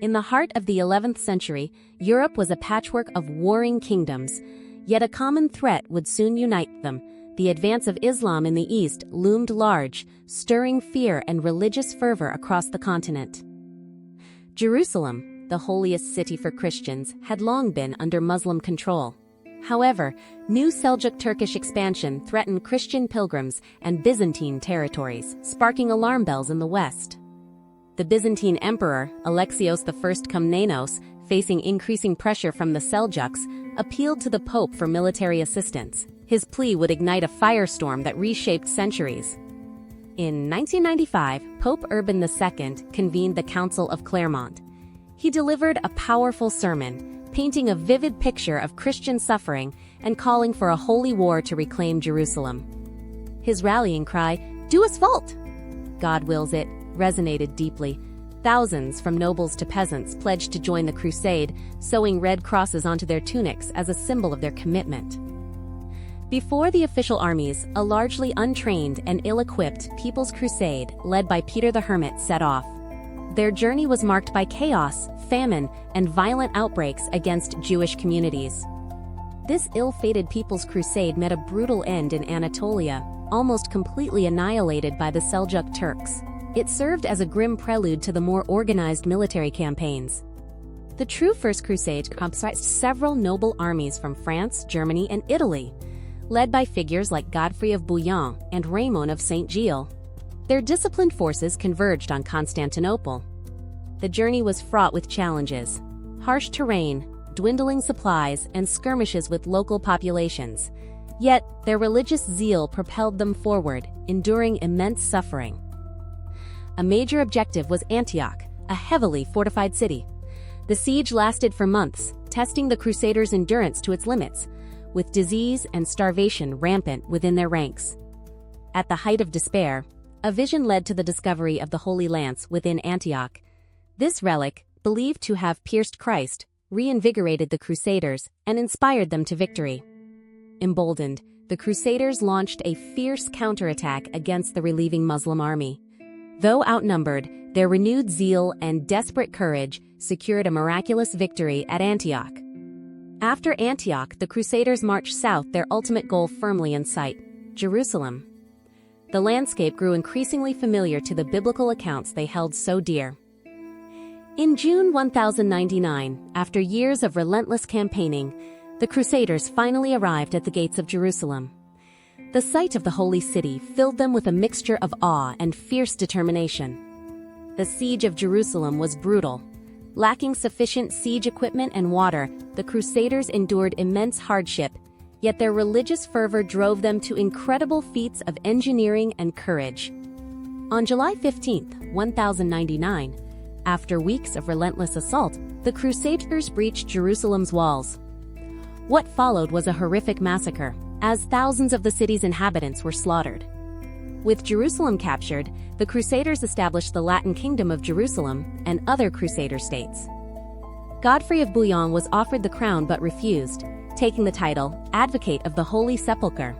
In the heart of the 11th century, Europe was a patchwork of warring kingdoms, yet a common threat would soon unite them. The advance of Islam in the East loomed large, stirring fear and religious fervor across the continent. Jerusalem, the holiest city for Christians, had long been under Muslim control. However, new Seljuk Turkish expansion threatened Christian pilgrims and Byzantine territories, sparking alarm bells in the west. The Byzantine emperor, Alexios I Komnenos, facing increasing pressure from the Seljuks, appealed to the Pope for military assistance. His plea would ignite a firestorm that reshaped centuries. In 1995, Pope Urban II convened the Council of Clermont. He delivered a powerful sermon, painting a vivid picture of Christian suffering and calling for a holy war to reclaim Jerusalem. His rallying cry, "Do us volt! God wills it," resonated deeply. Thousands, from nobles to peasants, pledged to join the crusade, sewing red crosses onto their tunics as a symbol of their commitment. Before the official armies, a largely untrained and ill-equipped People's Crusade, led by Peter the Hermit, set off. Their journey was marked by chaos, famine, and violent outbreaks against Jewish communities. This ill-fated People's Crusade met a brutal end in Anatolia, almost completely annihilated by the Seljuk Turks. It served as a grim prelude to the more organized military campaigns. The true First Crusade comprised several noble armies from France, Germany, and Italy, led by figures like Godfrey of Bouillon and Raymond of St. Gilles. Their disciplined forces converged on Constantinople. The journey was fraught with challenges: harsh terrain, dwindling supplies, and skirmishes with local populations. Yet, their religious zeal propelled them forward, enduring immense suffering. A major objective was Antioch, a heavily fortified city. The siege lasted for months, testing the Crusaders' endurance to its limits, with disease and starvation rampant within their ranks. At the height of despair, a vision led to the discovery of the Holy Lance within Antioch. This relic, believed to have pierced Christ, reinvigorated the Crusaders and inspired them to victory. Emboldened, the Crusaders launched a fierce counterattack against the relieving Muslim army. Though outnumbered, their renewed zeal and desperate courage secured a miraculous victory at Antioch. After Antioch, the Crusaders marched south, their ultimate goal firmly in sight: Jerusalem. The landscape grew increasingly familiar to the biblical accounts they held so dear. In June 1099, after years of relentless campaigning, the Crusaders finally arrived at the gates of Jerusalem. The sight of the holy city filled them with a mixture of awe and fierce determination. The siege of Jerusalem was brutal. Lacking sufficient siege equipment and water, the Crusaders endured immense hardship, yet their religious fervor drove them to incredible feats of engineering and courage. On July 15, 1099, after weeks of relentless assault, the Crusaders breached Jerusalem's walls. What followed was a horrific massacre, as thousands of the city's inhabitants were slaughtered. With Jerusalem captured, the Crusaders established the Latin Kingdom of Jerusalem and other Crusader states. Godfrey of Bouillon was offered the crown but refused, taking the title Advocate of the Holy Sepulchre.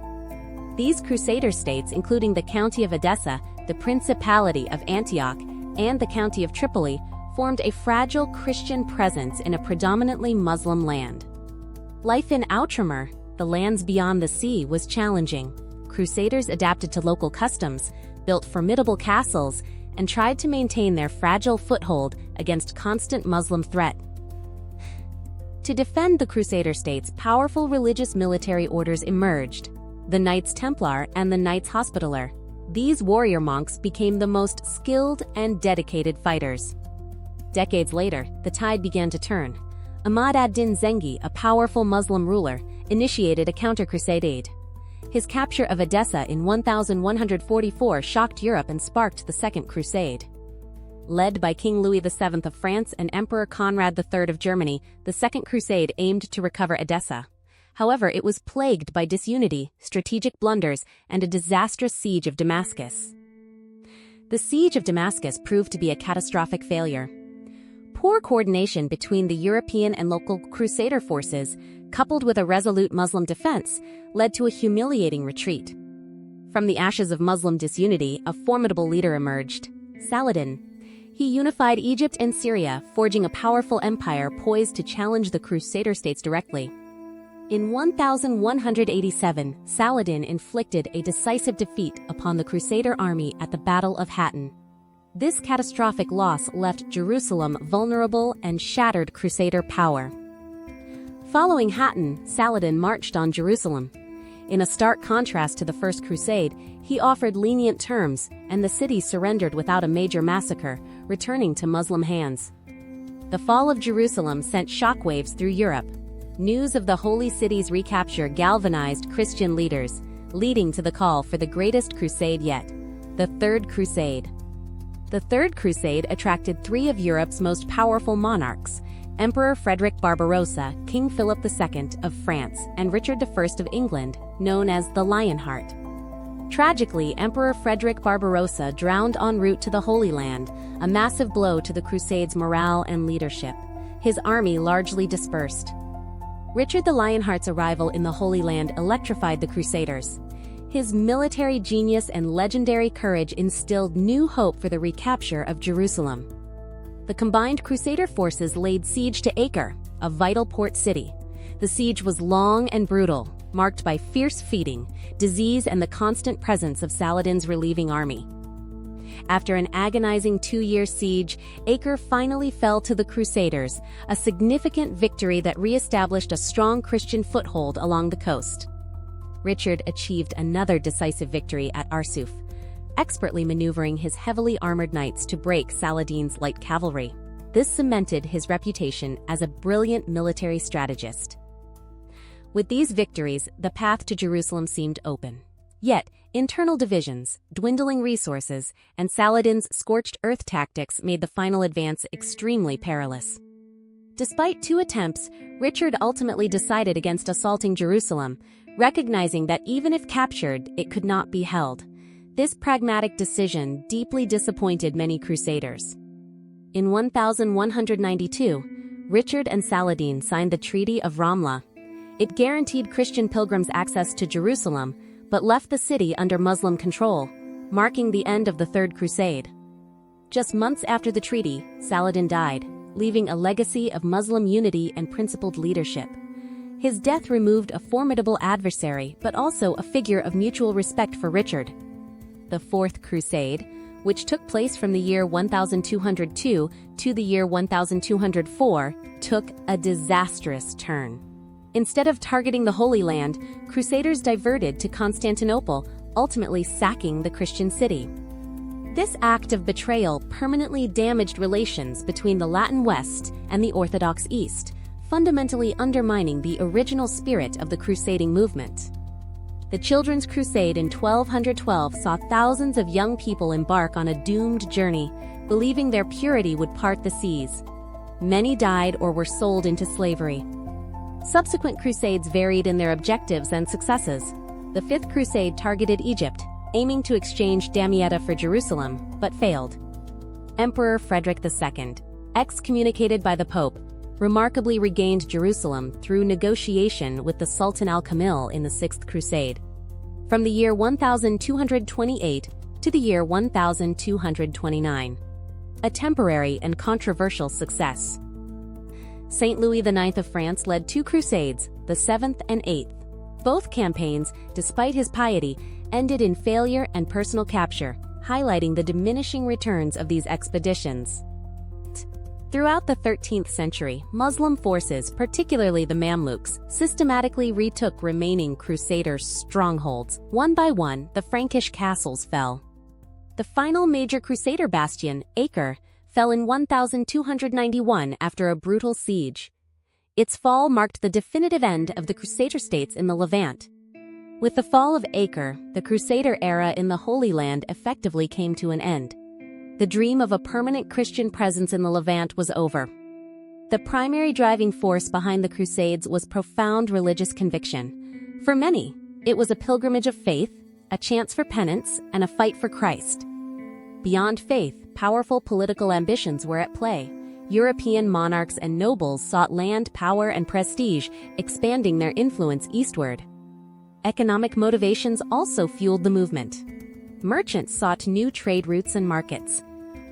These Crusader states, including the County of Edessa, the Principality of Antioch, and the County of Tripoli, formed a fragile Christian presence in a predominantly Muslim land. Life in Outremer, the lands beyond the sea, was challenging. Crusaders adapted to local customs, built formidable castles, and tried to maintain their fragile foothold against constant Muslim threat. To defend the Crusader states, powerful religious military orders emerged: the Knights Templar and the Knights Hospitaller. These warrior monks became the most skilled and dedicated fighters. Decades later, the tide began to turn. Ahmad ad-Din Zengi, a powerful Muslim ruler, initiated a counter-crusade. His capture of Edessa in 1144 shocked Europe and sparked the Second Crusade. Led by King Louis VII of France and Emperor Conrad III of Germany, the Second Crusade aimed to recover Edessa. However, it was plagued by disunity, strategic blunders, and a disastrous siege of Damascus. The siege of Damascus proved to be a catastrophic failure. Poor coordination between the European and local Crusader forces, coupled with a resolute Muslim defense, led to a humiliating retreat. From the ashes of Muslim disunity, a formidable leader emerged: Saladin. He unified Egypt and Syria, forging a powerful empire poised to challenge the Crusader states directly. In 1187, Saladin inflicted a decisive defeat upon the Crusader army at the Battle of Hattin. This catastrophic loss left Jerusalem vulnerable and shattered Crusader power. Following Hattin, Saladin marched on Jerusalem. In a stark contrast to the First Crusade, he offered lenient terms, and the city surrendered without a major massacre, returning to Muslim hands. The fall of Jerusalem sent shockwaves through Europe. News of the Holy City's recapture galvanized Christian leaders, leading to the call for the greatest crusade yet, the Third Crusade. The Third Crusade attracted three of Europe's most powerful monarchs: Emperor Frederick Barbarossa, King Philip II of France, and Richard I of England, known as the Lionheart. Tragically, Emperor Frederick Barbarossa drowned en route to the Holy Land, a massive blow to the Crusades' morale and leadership. His army largely dispersed. Richard the Lionheart's arrival in the Holy Land electrified the Crusaders. His military genius and legendary courage instilled new hope for the recapture of Jerusalem. The combined Crusader forces laid siege to Acre, a vital port city. The siege was long and brutal, marked by fierce feeding, disease, and the constant presence of Saladin's relieving army. After an agonizing 2-year siege, Acre finally fell to the Crusaders, a significant victory that re-established a strong Christian foothold along the coast. Richard achieved another decisive victory at Arsuf, expertly maneuvering his heavily armored knights to break Saladin's light cavalry. This cemented his reputation as a brilliant military strategist. With these victories, the path to Jerusalem seemed open. Yet, internal divisions, dwindling resources, and Saladin's scorched earth tactics made the final advance extremely perilous. Despite 2 attempts, Richard ultimately decided against assaulting Jerusalem, recognizing that even if captured, it could not be held. This pragmatic decision deeply disappointed many Crusaders. In 1192, Richard and Saladin signed the Treaty of Ramla. It guaranteed Christian pilgrims access to Jerusalem, but left the city under Muslim control, marking the end of the Third Crusade. Just months after the treaty, Saladin died, leaving a legacy of Muslim unity and principled leadership. His death removed a formidable adversary, but also a figure of mutual respect for Richard. The Fourth Crusade, which took place from the year 1202 to the year 1204, took a disastrous turn. Instead of targeting the Holy Land, Crusaders diverted to Constantinople, ultimately sacking the Christian city. This act of betrayal permanently damaged relations between the Latin West and the Orthodox East, fundamentally undermining the original spirit of the crusading movement. The Children's Crusade in 1212 saw thousands of young people embark on a doomed journey, believing their purity would part the seas. Many died or were sold into slavery. Subsequent crusades varied in their objectives and successes. The Fifth Crusade targeted Egypt, aiming to exchange Damietta for Jerusalem, but failed. Emperor Frederick II, excommunicated by the Pope, remarkably regained Jerusalem through negotiation with the Sultan al-Kamil in the Sixth Crusade. From the year 1228 to the year 1229. A temporary and controversial success. Saint Louis IX of France led 2 crusades, the 7th and 8th. Both campaigns, despite his piety, ended in failure and personal capture, highlighting the diminishing returns of these expeditions. Throughout the 13th century, Muslim forces, particularly the Mamluks, systematically retook remaining Crusader strongholds. One by one, the Frankish castles fell. The final major Crusader bastion, Acre, fell in 1291 after a brutal siege. Its fall marked the definitive end of the Crusader states in the Levant. With the fall of Acre, the Crusader era in the Holy Land effectively came to an end. The dream of a permanent Christian presence in the Levant was over. The primary driving force behind the Crusades was profound religious conviction. For many, it was a pilgrimage of faith, a chance for penance, and a fight for Christ. Beyond faith, powerful political ambitions were at play. European monarchs and nobles sought land, power, and prestige, expanding their influence eastward. Economic motivations also fueled the movement. Merchants sought new trade routes and markets,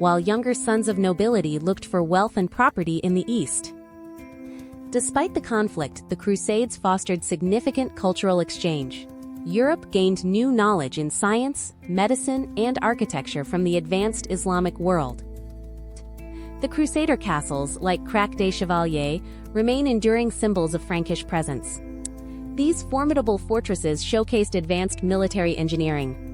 while younger sons of nobility looked for wealth and property in the East. Despite the conflict, the Crusades fostered significant cultural exchange. Europe gained new knowledge in science, medicine, and architecture from the advanced Islamic world. The Crusader castles, like Crac des Chevaliers, remain enduring symbols of Frankish presence. These formidable fortresses showcased advanced military engineering.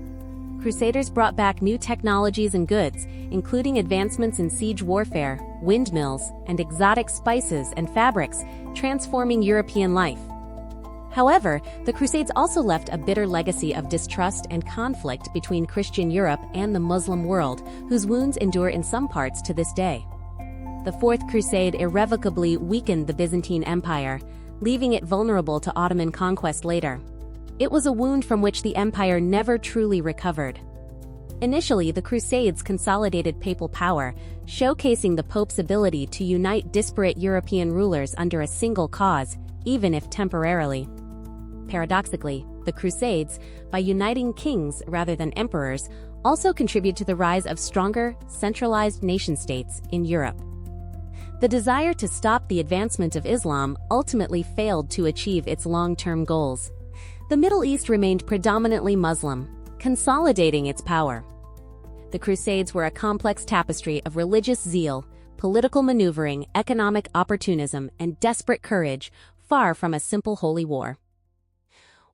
Crusaders brought back new technologies and goods, including advancements in siege warfare, windmills, and exotic spices and fabrics, transforming European life. However, the Crusades also left a bitter legacy of distrust and conflict between Christian Europe and the Muslim world, whose wounds endure in some parts to this day. The Fourth Crusade irrevocably weakened the Byzantine Empire, leaving it vulnerable to Ottoman conquest later. It was a wound from which the empire never truly recovered. Initially, the Crusades consolidated papal power, showcasing the Pope's ability to unite disparate European rulers under a single cause, even if temporarily. Paradoxically, the Crusades, by uniting kings rather than emperors, also contributed to the rise of stronger, centralized nation-states in Europe. The desire to stop the advancement of Islam ultimately failed to achieve its long-term goals. The Middle East remained predominantly Muslim, consolidating its power. The Crusades were a complex tapestry of religious zeal, political maneuvering, economic opportunism, and desperate courage, far from a simple holy war.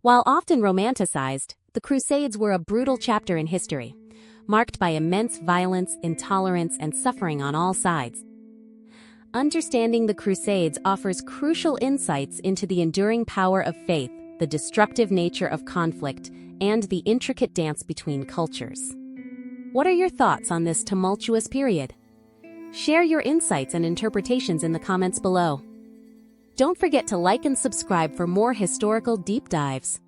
While often romanticized, the Crusades were a brutal chapter in history, marked by immense violence, intolerance, and suffering on all sides. Understanding the Crusades offers crucial insights into the enduring power of faith, the destructive nature of conflict, and the intricate dance between cultures. What are your thoughts on this tumultuous period? Share your insights and interpretations in the comments below. Don't forget to like and subscribe for more historical deep dives.